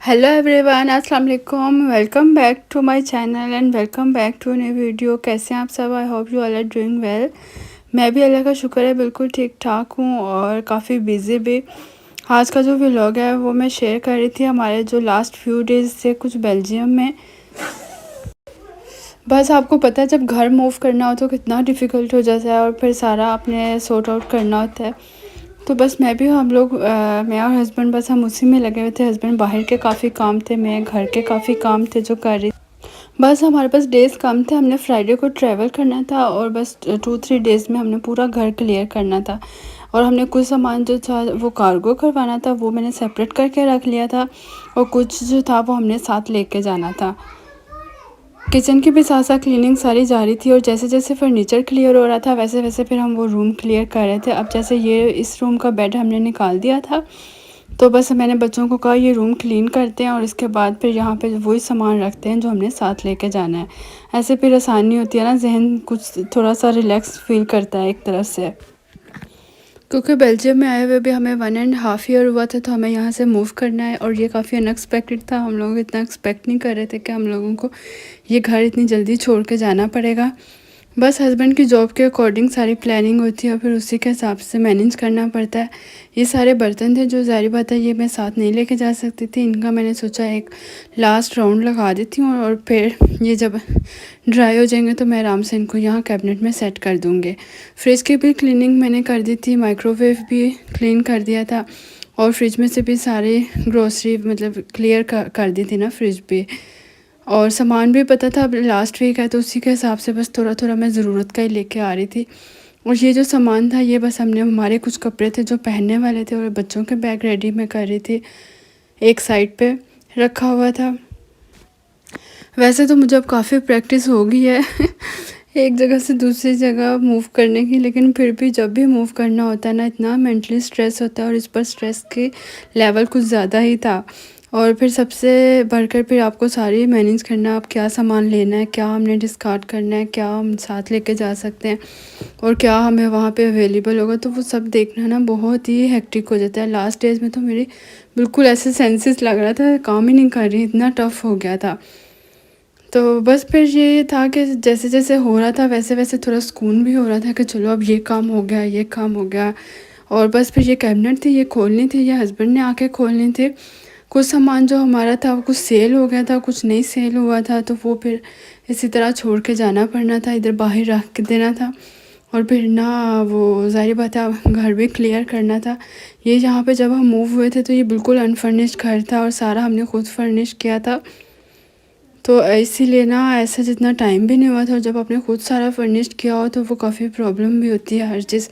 Hello everyone, अस्सलाम वालेकुम। Welcome back to my channel and welcome back to new video. कैसे हैं आप सब? I hope you all are doing well. मैं भी अल्लाह का शुक्र है बिल्कुल ठीक ठाक हूँ और काफ़ी बिज़ी भी। आज का जो व्लॉग है वो मैं शेयर कर रही थी हमारे जो लास्ट फ्यू डेज़ से कुछ बेल्जियम में। बस आपको पता है जब घर मूव करना हो तो कितना डिफ़िकल्ट हो जाता है और फिर सारा अपने सॉर्ट आउट करना होता है। तो बस मैं और हस्बैंड बस हम उसी में लगे हुए थे। हस्बैंड बाहर के काफ़ी काम थे, मैं घर के काफ़ी काम थे जो कर रही। बस हमारे पास डेज़ कम थे। हमने फ्राइडे को ट्रैवल करना था और बस 2-3 डेज़ में हमने पूरा घर क्लियर करना था। और हमने कुछ सामान जो था वो कार्गो करवाना था, वो मैंने सेपरेट करके रख लिया था और कुछ जो था वो हमने साथ लेके जाना था। किचन की भी साथ साथ क्लीनिंग सारी जारी थी और जैसे जैसे फर्नीचर क्लियर हो रहा था वैसे वैसे फिर हम वो रूम क्लियर कर रहे थे। अब जैसे ये इस रूम का बेड हमने निकाल दिया था, तो बस मैंने बच्चों को कहा ये रूम क्लीन करते हैं और इसके बाद फिर यहाँ पे वही सामान रखते हैं जो हमने साथ लेके जाना है। ऐसे फिर आसानी होती है ना, जहन कुछ थोड़ा सा रिलैक्स फील करता है एक तरफ से। क्योंकि बेल्जियम में आए हुए भी हमें 1.5 ईयर हुआ था, तो हमें यहाँ से मूव करना है और ये काफ़ी अनएक्सपेक्टेड था। हम लोग इतना एक्सपेक्ट नहीं कर रहे थे कि हम लोगों को ये घर इतनी जल्दी छोड़ के जाना पड़ेगा। बस हस्बैंड की जॉब के अकॉर्डिंग सारी प्लानिंग होती है और फिर उसी के हिसाब से मैनेज करना पड़ता है। ये सारे बर्तन थे जो ज़ाहिर बात है ये मैं साथ नहीं लेके जा सकती थी। इनका मैंने सोचा एक लास्ट राउंड लगा देती हूँ और फिर ये जब ड्राई हो जाएंगे तो मैं आराम से इनको यहाँ कैबिनेट में सेट कर दूँगी। फ्रिज की भी क्लीनिंग मैंने कर दी थी, माइक्रोवेव भी क्लीन कर दिया था और फ्रिज में से भी सारे ग्रोसरी मतलब क्लियर कर दी थी ना फ्रिज भी। और सामान भी पता था अब लास्ट वीक है तो उसी के हिसाब से बस थोड़ा थोड़ा मैं ज़रूरत का ही लेके आ रही थी। और ये जो सामान था ये बस हमने हमारे कुछ कपड़े थे जो पहनने वाले थे और बच्चों के बैग रेडी मैं कर रही थी, एक साइड पे रखा हुआ था। वैसे तो मुझे अब काफ़ी प्रैक्टिस हो गई है एक जगह से दूसरी जगह मूव करने की, लेकिन फिर भी जब भी मूव करना होता है ना इतना मेंटली स्ट्रेस होता है और इस पर स्ट्रेस की लेवल कुछ ज़्यादा ही था। और फिर सबसे बढ़कर फिर आपको सारी मैनेज करना, आप क्या सामान लेना है, क्या हमने डिस्कार्ड करना है, क्या हम साथ लेके जा सकते हैं और क्या हमें वहाँ पे अवेलेबल होगा, तो वो सब देखना ना बहुत ही हेक्टिक हो जाता है। लास्ट डेज में तो मेरी बिल्कुल ऐसे सेंसेस लग रहा था काम ही नहीं कर रही, इतना टफ़ हो गया था। तो बस फिर ये था कि जैसे जैसे हो रहा था वैसे वैसे थोड़ा सुकून भी हो रहा था कि चलो अब ये काम हो गया, ये काम हो गया। और बस फिर ये कैबिनेट थी, ये खोलनी थी, ये हस्बैंड ने आके खोलनी थी। कुछ सामान जो हमारा था वो कुछ सेल हो गया था, कुछ नहीं सेल हुआ था, तो वो फिर इसी तरह छोड़ के जाना पड़ना था, इधर बाहर रख के देना था। और फिर ना वो ज़ाहिर बात है घर भी क्लियर करना था। ये यहाँ पे जब हम मूव हुए थे तो ये बिल्कुल अनफर्निश्ड घर था और सारा हमने खुद फर्निश किया था, तो इसीलिए ना ऐसा जितना टाइम भी नहीं हुआ था। और जब आपने खुद सारा फर्निश्ड किया हो तो वो काफ़ी प्रॉब्लम भी होती है हर चीज़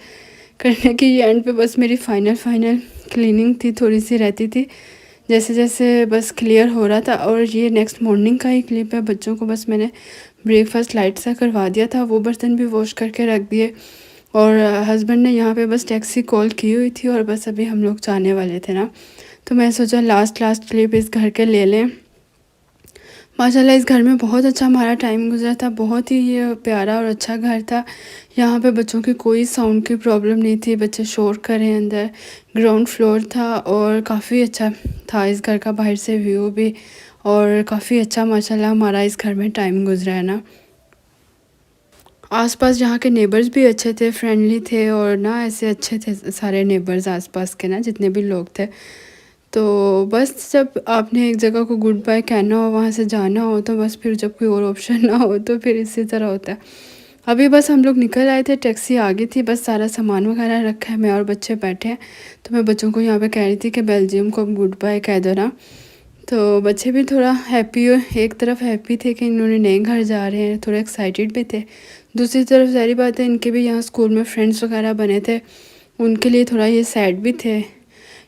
करने की। ये एंड पे बस मेरी फाइनल क्लीनिंग थी, थोड़ी सी रहती थी, जैसे जैसे बस क्लियर हो रहा था। और ये नेक्स्ट मॉर्निंग का ही क्लिप है। बच्चों को बस मैंने ब्रेकफास्ट लाइट सा करवा दिया था, वो बर्तन भी वॉश करके रख दिए और हस्बैंड ने यहाँ पे बस टैक्सी कॉल की हुई थी और बस अभी हम लोग जाने वाले थे ना, तो मैं सोचा लास्ट क्लिप इस घर के ले लें। माशाल्लाह इस घर में बहुत अच्छा हमारा टाइम गुजरा था, बहुत ही ये प्यारा और अच्छा घर था। यहाँ पे बच्चों की कोई साउंड की प्रॉब्लम नहीं थी, बच्चे शोर करें अंदर। ग्राउंड फ्लोर था और काफ़ी अच्छा था इस घर का बाहर से व्यू भी, और काफ़ी अच्छा माशाल्लाह हमारा इस घर में टाइम गुजरा है ना। आसपास यहाँ के नेबर्स भी अच्छे थे, फ्रेंडली थे और ना ऐसे अच्छे थे सारे नेबर्स आसपास के ना जितने भी लोग थे। तो बस जब आपने एक जगह को गुड बाय कहना हो, वहाँ से जाना हो, तो बस फिर जब कोई और ऑप्शन ना हो तो फिर इसी तरह होता है। अभी बस हम लोग निकल आए थे, टैक्सी आ गई थी, बस सारा सामान वगैरह रखा है, मैं और बच्चे बैठे हैं। तो मैं बच्चों को यहाँ पे कह रही थी कि बेल्जियम को गुड बाय कह दो ना। तो बच्चे भी थोड़ा हैप्पी, एक तरफ हैप्पी थे कि इन्होंने नए घर जा रहे हैं, थोड़ा एक्साइटेड भी थे। दूसरी तरफ सारी बात है इनके भी यहाँ स्कूल में फ्रेंड्स वगैरह बने थे, उनके लिए थोड़ा ये सैड भी थे।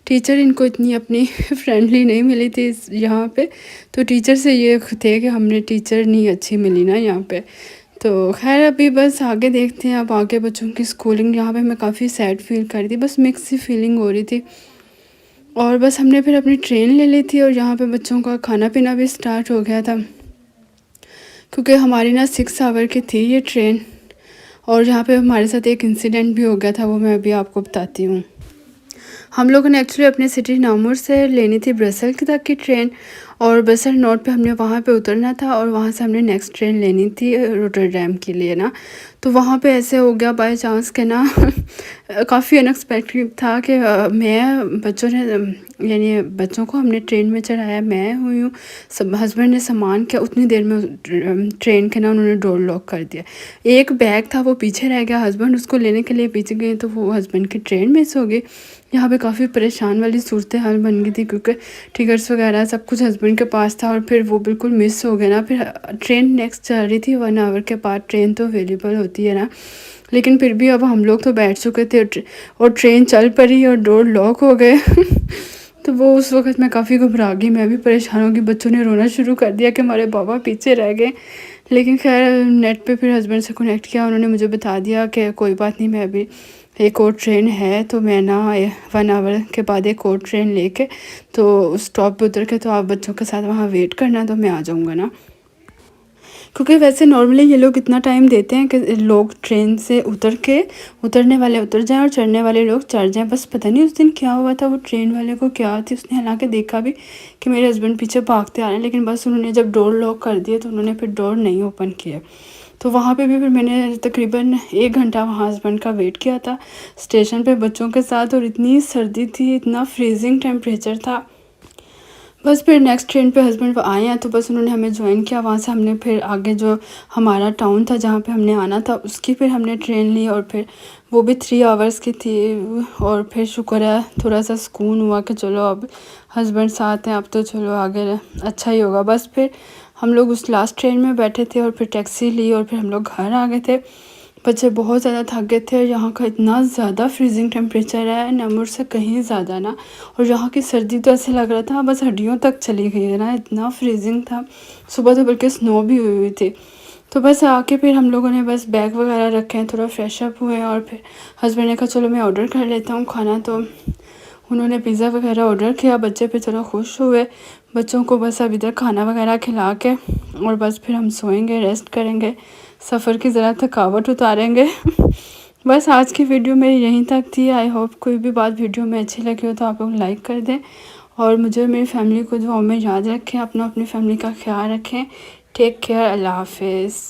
टीचर इनको इतनी अपनी फ्रेंडली नहीं मिली थी यहाँ पे, तो टीचर से ये थे कि हमने टीचर नहीं अच्छी मिली ना यहाँ पे। तो खैर अभी बस आगे देखते हैं, अब आगे बच्चों की स्कूलिंग। यहाँ पे मैं काफ़ी सैड फील कर रही थी, बस मिक्स सी फीलिंग हो रही थी। और बस हमने फिर अपनी ट्रेन ले ली थी और यहाँ पे बच्चों का खाना पीना भी स्टार्ट हो गया था, क्योंकि हमारी ना 6 आवर की थी ये ट्रेन। और यहाँ पे हमारे साथ एक इंसिडेंट भी हो गया था, वो मैं अभी आपको बताती हूँ। हम लोगों ने एक्चुअली अपने सिटी नामूर से लेनी थी ब्रसल की तक की ट्रेन, और ब्रसल नोट पे हमने वहाँ पे उतरना था और वहाँ से हमने नेक्स्ट ट्रेन लेनी थी रोटरडैम के लिए ना। तो वहाँ पे ऐसे हो गया बाय चांस के ना काफ़ी अनएक्सपेक्टेड था कि मैं बच्चों ने यानी बच्चों को हमने ट्रेन में चढ़ाया, मैं हुई हूँ, सब हस्बैंड ने सामान किया, उतनी देर में ट्रेन के ना उन्होंने डोर लॉक कर दिया। एक बैग था वो पीछे रह गया, हस्बैंड उसको लेने के लिए पीछे गए तो वो हस्बैंड की ट्रेन मिस हो गई। यहाँ पे काफ़ी परेशान वाली सूरत हाल बन गई थी क्योंकि टिकट्स वगैरह सब कुछ हस्बैंड के पास था और फिर वो बिल्कुल मिस हो गया ना। फिर ट्रेन नेक्स्ट चल रही थी 1 आवर के बाद, ट्रेन तो अवेलेबल होती है ना, लेकिन फिर भी अब हम लोग तो बैठ चुके थे और ट्रेन चल पड़ी और डोर लॉक हो गए तो वो उस वक्त मैं काफ़ी घबरा गई, मैं भी परेशान हो गई, बच्चों ने रोना शुरू कर दिया कि हमारे बाबा पीछे रह गए। लेकिन खैर नेट पे फिर हस्बैंड से कनेक्ट किया, उन्होंने मुझे बता दिया कि कोई बात नहीं, मैं अभी एक और ट्रेन है तो मैं ना 1 आवर के बाद एक और ट्रेन लेके तो उस स्टॉप पे उतर के तो आप बच्चों के साथ वहाँ वेट करना, तो मैं आ जाऊँगा ना। क्योंकि वैसे नॉर्मली ये लोग इतना टाइम देते हैं कि लोग ट्रेन से उतरने वाले उतर जाएं और चढ़ने वाले लोग चढ़ जाएं। बस पता नहीं उस दिन क्या हुआ था, वो ट्रेन वाले को क्या थी, उसने हालांकि देखा भी कि मेरे हस्बैंड पीछे भागते आ रहे हैं, लेकिन बस उन्होंने जब डोर लॉक कर दिए तो उन्होंने फिर डोर नहीं ओपन किया। तो वहाँ पे भी फिर मैंने तकरीबन 1 घंटा वहाँ हस्बैंड का वेट किया था स्टेशन पे बच्चों के साथ, और इतनी सर्दी थी, इतना फ्रीजिंग टेम्परेचर था। बस फिर नेक्स्ट ट्रेन पे हस्बैंड आए हैं तो बस उन्होंने हमें ज्वाइन किया, वहाँ से हमने फिर आगे जो हमारा टाउन था जहाँ पे हमने आना था उसकी फिर हमने ट्रेन ली, और फिर वो भी 3 आवर्स की थी। और फिर शुक्र है थोड़ा सा सुकून हुआ कि चलो अब हस्बैंड साथ हैं, अब तो चलो आगे अच्छा ही होगा। बस फिर हम लोग उस लास्ट ट्रेन में बैठे थे और फिर टैक्सी ली और फिर हम लोग घर आ गए थे। बच्चे बहुत ज़्यादा थक गए थे और यहाँ का इतना ज़्यादा फ्रीजिंग टेम्परेचर है नमूर से कहीं ज़्यादा ना, और यहाँ की सर्दी तो ऐसे लग रहा था बस हड्डियों तक चली गई है ना, इतना फ्रीजिंग था। सुबह तो बल्कि स्नो भी हुई हुई थी। तो बस आके फिर हम लोगों ने बस बैग वगैरह रखे हैं, थोड़ा फ्रेश अप हुए और फिर हस्बैंड ने कहा चलो मैं ऑर्डर कर लेता हूँ खाना, तो उन्होंने पिज़्ज़ा वगैरह ऑर्डर किया। बच्चे फिर थोड़ा खुश हुए, बच्चों को बस अब इधर खाना वगैरह खिला के और बस फिर हम सोएंगे, रेस्ट करेंगे, सफ़र की ज़रा थकावट उतारेंगे बस आज की वीडियो मेरी यहीं तक थी। आई होप कोई भी बात वीडियो में अच्छी लगी हो तो आप लोग लाइक कर दें और मुझे और मेरी फैमिली को दुआओं में याद रखें। अपनी फैमिली का ख्याल रखें। Take care. अल्लाह हाफिज़।